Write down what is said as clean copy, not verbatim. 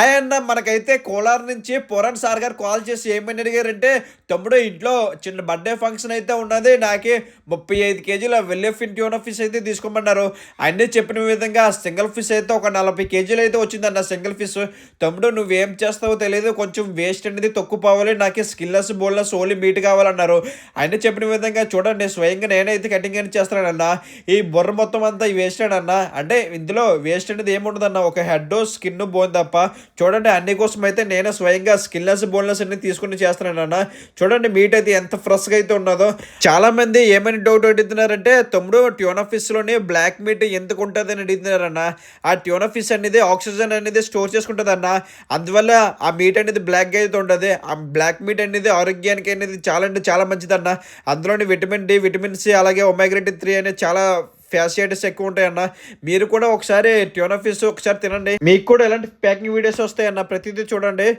Hi అన్న, మనకైతే కోలార్ నుంచి పురాణ్ సార్ గారు కాల్ చేసి ఏమని అడిగారంటే, తమ్ముడు ఇంట్లో చిన్న బర్త్‌డే ఫంక్షన్ అయితే ఉన్నది. నాకి 35 కేజీల వెల్లెఫిన్ ట్యూనా ఫిష్ అయితే తీసుకోమన్నారు. ఆయనే చెప్పిన విధంగా సింగిల్ ఫిష్ అయితే ఒక 40 కేజీలు అయితే వచ్చిందన్న సింగిల్ ఫిష్. తమ్ముడు నువ్వేం చేస్తావో తెలీదు. కొంచెం వేస్ట్ అనేది తక్కువ పోవాలి. నాకి స్కిన్‌లెస్, బోన్‌లెస్ ఓన్లీ మీట్ కావాలన్నారు. ఆయన చెప్పిన విధంగా చూడండి, స్వయంగా నేనే అయితే కటింగ్ అని చేస్తున్నానన్న. ఈ బుర్ర మొత్తం అంతా ఈ వేస్టేనన్న. అంటే ఇందులో వేస్ట్ అనేది ఏముండదన్న. ఒక హెడ్, స్కిన్, బోన్ తప్ప. చూడండి, అన్ని కోసం అయితే నేనే స్వయంగా స్కిన్లెస్, బోన్లెస్ అన్ని తీసుకుని చేస్తున్నానన్న. చూడండి మీట్ అయితే ఎంత ఫ్రెష్గా అయితే ఉన్నదో. చాలా మంది ఏమని డౌట్ అడుగుతున్నారంటే, తమ్ముడు ట్యూనా ఫిష్లోని బ్లాక్ మీట్ ఎందుకు ఉంటుంది అని అడుగుతున్నారన్న. ఆ ట్యూనా ఫిష్ అనేది ఆక్సిజన్ అనేది స్టోర్ చేసుకుంటుంది అన్న. అందువల్ల ఆ మీట్ అనేది బ్లాక్గా అయితే ఉంటుంది. ఆ బ్లాక్ మీట్ అనేది ఆరోగ్యానికి అనేది చాలా అంటే చాలా మంచిదన్న. అందులోని విటమిన్ డి, విటమిన్ సి, అలాగే ఒమేగా 3 అనేది చాలా ఫ్యాసిలిటీస్ ఎక్కువ ఉంటాయన్న. మీరు కూడా ఒకసారి ట్యూనా ఫిష్ ఒకసారి తినండి. మీకు కూడా ఎలాంటి ప్యాకింగ్ వీడియోస్ వస్తాయన్న, ప్రతిదీ చూడండి.